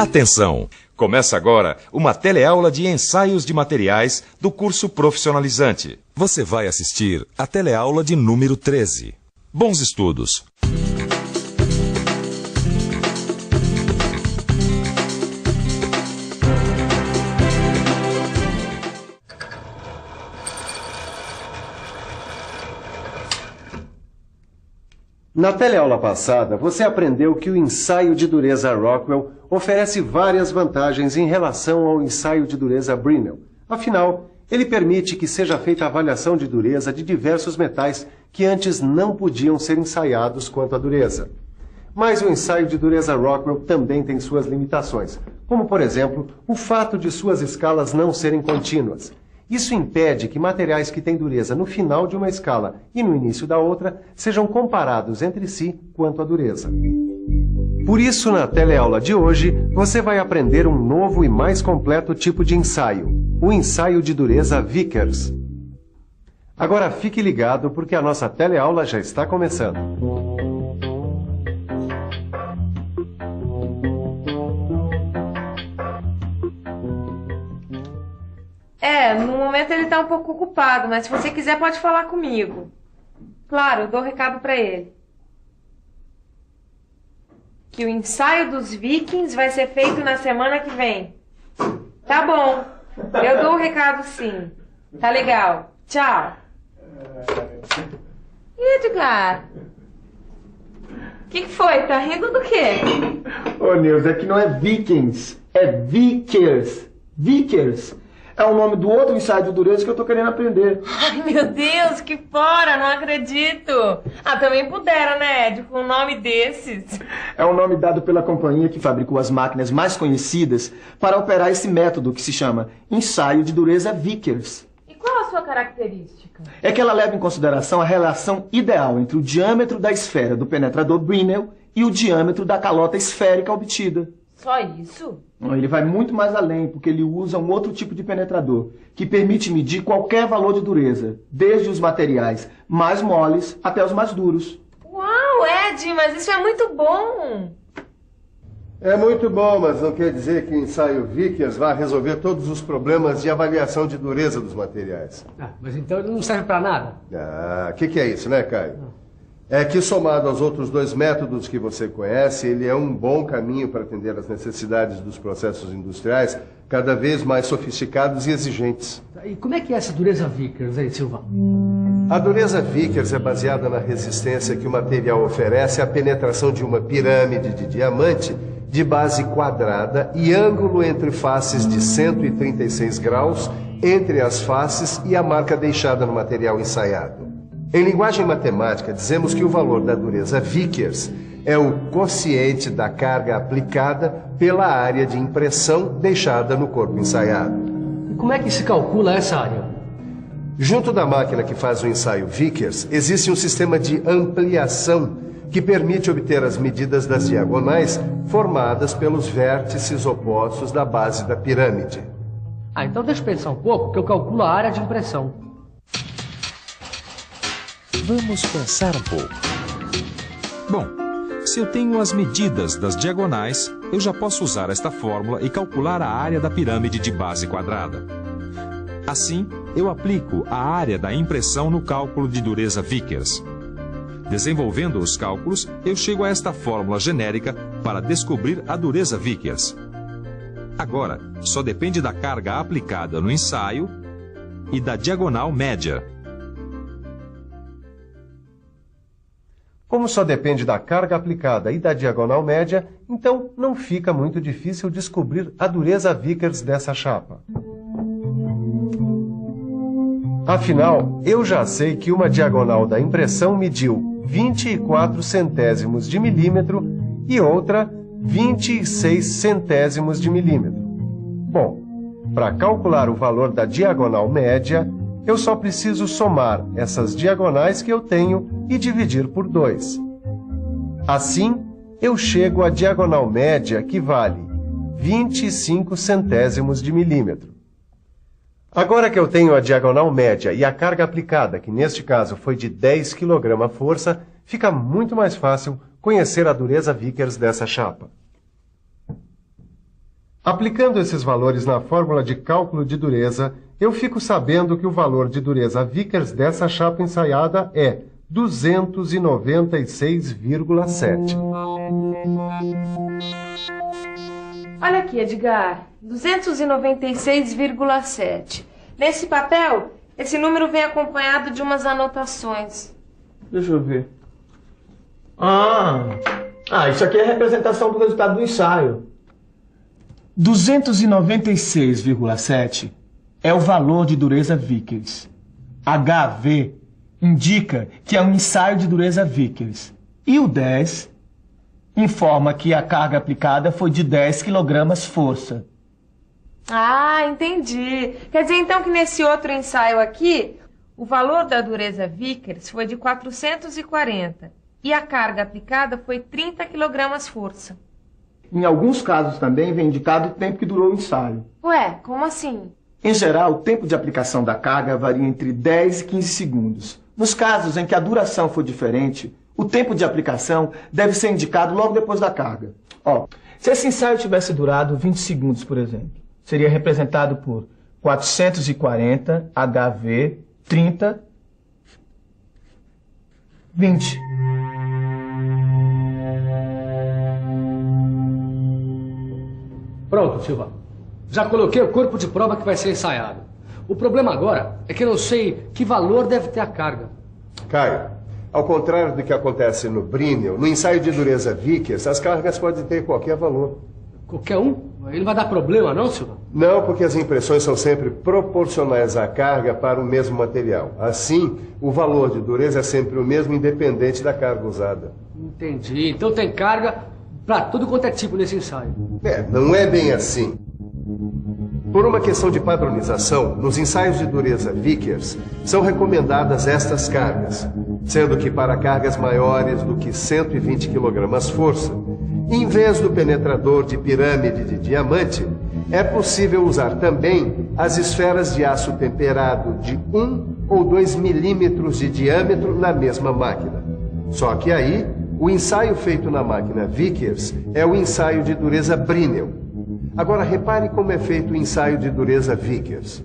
Atenção! Começa agora uma teleaula de ensaios de materiais do curso profissionalizante. Você vai assistir a teleaula de número 13. Bons estudos! Na teleaula passada, você aprendeu que o ensaio de dureza Rockwell oferece várias vantagens em relação ao ensaio de dureza Brinell. Afinal, ele permite que seja feita a avaliação de dureza de diversos metais que antes não podiam ser ensaiados quanto à dureza. Mas o ensaio de dureza Rockwell também tem suas limitações, como, por exemplo, o fato de suas escalas não serem contínuas. Isso impede que materiais que têm dureza no final de uma escala e no início da outra sejam comparados entre si quanto à dureza. Por isso, na teleaula de hoje, você vai aprender um novo e mais completo tipo de ensaio, o ensaio de dureza Vickers. Agora fique ligado porque a nossa teleaula já está começando. No momento ele está um pouco ocupado, mas se você quiser pode falar comigo. Claro, eu dou recado para ele. Que o ensaio dos Vikings vai ser feito na semana que vem. Tá bom, eu dou o recado sim. Tá legal, tchau. Edgar, o que foi? Tá rindo do quê? Ô, Nilza, é que não é Vikings, é Vickers. Vickers. É o nome do outro ensaio de dureza que eu tô querendo aprender. Ai, meu Deus, que fora, não acredito. Também pudera, né, Ed, com um nome desses. É o nome dado pela companhia que fabricou as máquinas mais conhecidas para operar esse método que se chama ensaio de dureza Vickers. E qual a sua característica? É que ela leva em consideração a relação ideal entre o diâmetro da esfera do penetrador Brinell e o diâmetro da calota esférica obtida. Só isso? Ele vai muito mais além, porque ele usa um outro tipo de penetrador, que permite medir qualquer valor de dureza, desde os materiais mais moles até os mais duros. Uau, Ed, mas isso é muito bom! É muito bom, mas não quer dizer que o ensaio Vickers vai resolver todos os problemas de avaliação de dureza dos materiais. Mas então ele não serve para nada? O que é isso, né, Caio? É que, somado aos outros dois métodos que você conhece, ele é um bom caminho para atender às necessidades dos processos industriais cada vez mais sofisticados e exigentes. E como é que é essa dureza Vickers aí, Silvão? A dureza Vickers é baseada na resistência que o material oferece à penetração de uma pirâmide de diamante de base quadrada e ângulo entre faces de 136 graus entre as faces e a marca deixada no material ensaiado. Em linguagem matemática, dizemos que o valor da dureza Vickers é o quociente da carga aplicada pela área de impressão deixada no corpo ensaiado. E como é que se calcula essa área? Junto da máquina que faz o ensaio Vickers, existe um sistema de ampliação que permite obter as medidas das diagonais formadas pelos vértices opostos da base da pirâmide. Então deixa eu pensar um pouco, que eu calculo a área de impressão. Vamos pensar um pouco. Bom, se eu tenho as medidas das diagonais, eu já posso usar esta fórmula e calcular a área da pirâmide de base quadrada. Assim, eu aplico a área da impressão no cálculo de dureza Vickers. Desenvolvendo os cálculos, eu chego a esta fórmula genérica para descobrir a dureza Vickers. Agora, só depende da carga aplicada no ensaio e da diagonal média. Como só depende da carga aplicada e da diagonal média, então não fica muito difícil descobrir a dureza Vickers dessa chapa. Afinal, eu já sei que uma diagonal da impressão mediu 24 centésimos de milímetro e outra 26 centésimos de milímetro. Bom, para calcular o valor da diagonal média, eu só preciso somar essas diagonais que eu tenho e dividir por 2. Assim, eu chego à diagonal média que vale 25 centésimos de milímetro. Agora que eu tenho a diagonal média e a carga aplicada, que neste caso foi de 10 kg/força, fica muito mais fácil conhecer a dureza Vickers dessa chapa. Aplicando esses valores na fórmula de cálculo de dureza, eu fico sabendo que o valor de dureza Vickers dessa chapa ensaiada é 296,7. Olha aqui, Edgar. 296,7. Nesse papel, esse número vem acompanhado de umas anotações. Deixa eu ver. Isso aqui é a representação do resultado do ensaio. 296,7 é o valor de dureza Vickers. HV indica que é um ensaio de dureza Vickers. E o 10 informa que a carga aplicada foi de 10 kg força. Ah, entendi. Quer dizer então que nesse outro ensaio aqui, o valor da dureza Vickers foi de 440 e a carga aplicada foi 30 kg força. Em alguns casos também vem indicado o tempo que durou o ensaio. Ué, como assim? Em geral, o tempo de aplicação da carga varia entre 10 e 15 segundos. Nos casos em que a duração for diferente, o tempo de aplicação deve ser indicado logo depois da carga. Se esse ensaio tivesse durado 20 segundos, por exemplo, seria representado por 440 HV 30 20. Pronto, Silva. Já coloquei o corpo de prova que vai ser ensaiado. O problema agora é que eu não sei que valor deve ter a carga. Caio, ao contrário do que acontece no Brinell, no ensaio de dureza Vickers, as cargas podem ter qualquer valor. Qualquer um? Ele vai dar problema, não, Silva? Não, porque as impressões são sempre proporcionais à carga para o mesmo material. Assim, o valor de dureza é sempre o mesmo, independente da carga usada. Entendi. Então tem carga para tudo quanto é tipo nesse ensaio. Não é bem assim. Por uma questão de padronização, nos ensaios de dureza Vickers, são recomendadas estas cargas, sendo que para cargas maiores do que 120 kg força, em vez do penetrador de pirâmide de diamante, é possível usar também as esferas de aço temperado de 1 ou 2 milímetros de diâmetro na mesma máquina. Só que aí, o ensaio feito na máquina Vickers é o ensaio de dureza Brinell. Agora repare como é feito o ensaio de dureza Vickers.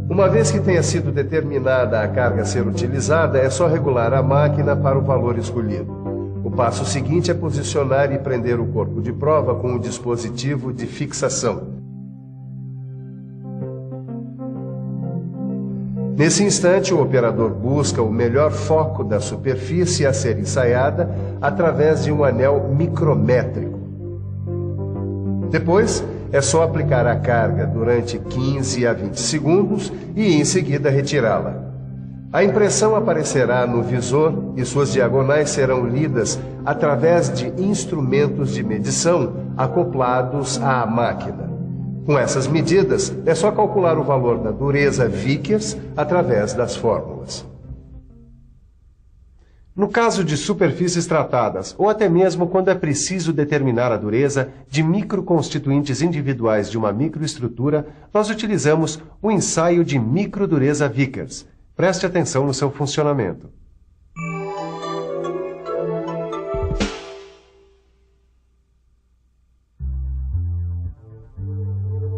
Uma vez que tenha sido determinada a carga a ser utilizada, é só regular a máquina para o valor escolhido. O passo seguinte é posicionar e prender o corpo de prova com o dispositivo de fixação. Nesse instante, o operador busca o melhor foco da superfície a ser ensaiada através de um anel micrométrico. Depois, é só aplicar a carga durante 15 a 20 segundos e, em seguida, retirá-la. A impressão aparecerá no visor e suas diagonais serão lidas através de instrumentos de medição acoplados à máquina. Com essas medidas, é só calcular o valor da dureza Vickers através das fórmulas. No caso de superfícies tratadas, ou até mesmo quando é preciso determinar a dureza de microconstituintes individuais de uma microestrutura, nós utilizamos o ensaio de microdureza Vickers. Preste atenção no seu funcionamento.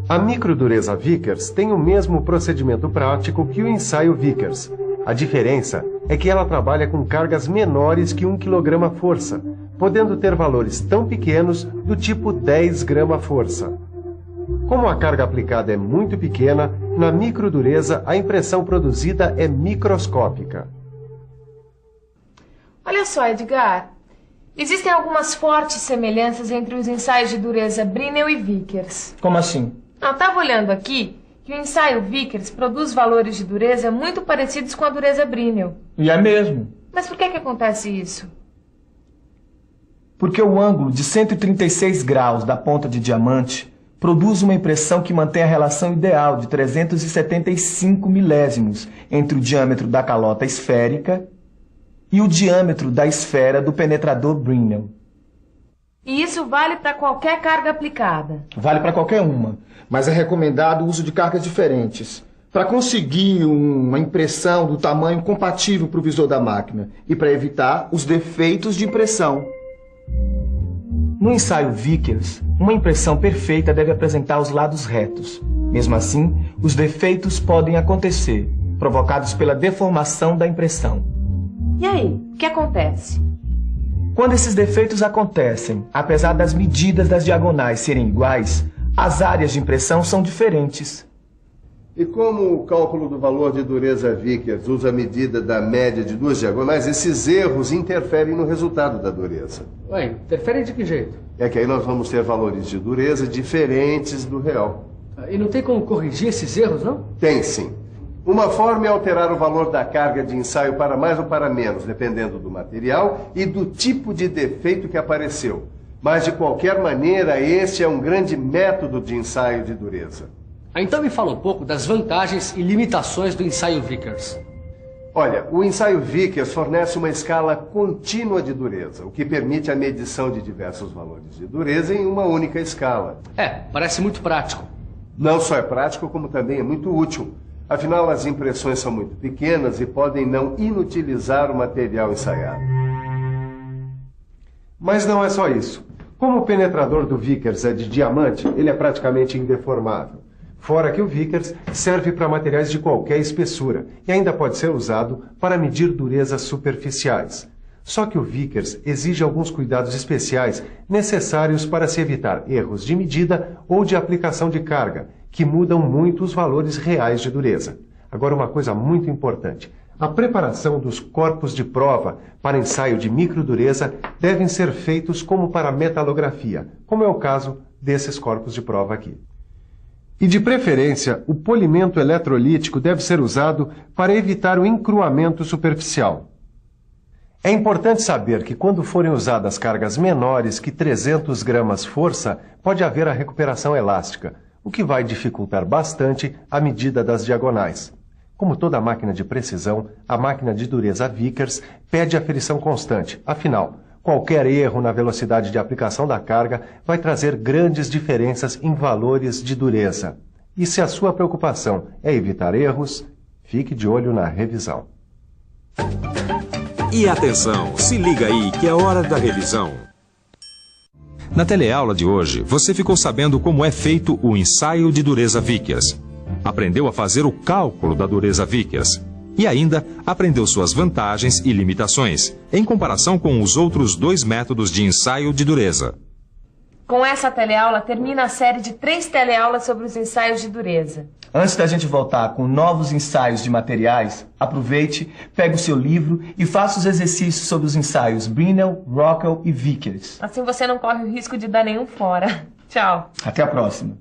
A microdureza Vickers tem o mesmo procedimento prático que o ensaio Vickers. A diferença é que ela trabalha com cargas menores que 1 kg força, podendo ter valores tão pequenos do tipo 10 grama força. Como a carga aplicada é muito pequena, na microdureza a impressão produzida é microscópica. Olha só, Edgar. Existem algumas fortes semelhanças entre os ensaios de dureza Brinell e Vickers. Como assim? Eu estava olhando aqui que o ensaio Vickers produz valores de dureza muito parecidos com a dureza Brinell. E é mesmo. Mas por que acontece isso? Porque o ângulo de 136 graus da ponta de diamante produz uma impressão que mantém a relação ideal de 375 milésimos entre o diâmetro da calota esférica e o diâmetro da esfera do penetrador Brinell. E isso vale para qualquer carga aplicada? Vale para qualquer uma, mas é recomendado o uso de cargas diferentes. para conseguir uma impressão do tamanho compatível para o visor da máquina e para evitar os defeitos de impressão. No ensaio Vickers, uma impressão perfeita deve apresentar os lados retos. Mesmo assim, os defeitos podem acontecer, provocados pela deformação da impressão. E aí, o que acontece? Quando esses defeitos acontecem, apesar das medidas das diagonais serem iguais, as áreas de impressão são diferentes. E como o cálculo do valor de dureza Vickers usa a medida da média de duas diagonais, esses erros interferem no resultado da dureza. Ué, interferem de que jeito? É que aí nós vamos ter valores de dureza diferentes do real. E não tem como corrigir esses erros, não? Tem sim. Uma forma é alterar o valor da carga de ensaio para mais ou para menos, dependendo do material e do tipo de defeito que apareceu. Mas, de qualquer maneira, este é um grande método de ensaio de dureza. Então me fala um pouco das vantagens e limitações do ensaio Vickers. Olha, o ensaio Vickers fornece uma escala contínua de dureza, o que permite a medição de diversos valores de dureza em uma única escala. Parece muito prático. Não só é prático, como também é muito útil. Afinal, as impressões são muito pequenas e podem não inutilizar o material ensaiado. Mas não é só isso. Como o penetrador do Vickers é de diamante, ele é praticamente indeformável. Fora que o Vickers serve para materiais de qualquer espessura e ainda pode ser usado para medir durezas superficiais. Só que o Vickers exige alguns cuidados especiais necessários para se evitar erros de medida ou de aplicação de carga, que mudam muito os valores reais de dureza. Agora, uma coisa muito importante. A preparação dos corpos de prova para ensaio de microdureza devem ser feitos como para metalografia, como é o caso desses corpos de prova aqui. E, de preferência, o polimento eletrolítico deve ser usado para evitar o encruamento superficial. É importante saber que quando forem usadas cargas menores que 300 gramas força, pode haver a recuperação elástica, o que vai dificultar bastante a medida das diagonais. Como toda máquina de precisão, a máquina de dureza Vickers pede aferição constante. Afinal, qualquer erro na velocidade de aplicação da carga vai trazer grandes diferenças em valores de dureza. E se a sua preocupação é evitar erros, fique de olho na revisão. E atenção, se liga aí que é hora da revisão. Na teleaula de hoje, você ficou sabendo como é feito o ensaio de dureza Vickers. Aprendeu a fazer o cálculo da dureza Vickers. E ainda aprendeu suas vantagens e limitações, em comparação com os outros dois métodos de ensaio de dureza. Com essa teleaula, termina a série de 3 teleaulas sobre os ensaios de dureza. Antes da gente voltar com novos ensaios de materiais, aproveite, pegue o seu livro e faça os exercícios sobre os ensaios Brinell, Rockwell e Vickers. Assim você não corre o risco de dar nenhum fora. Tchau. Até a próxima.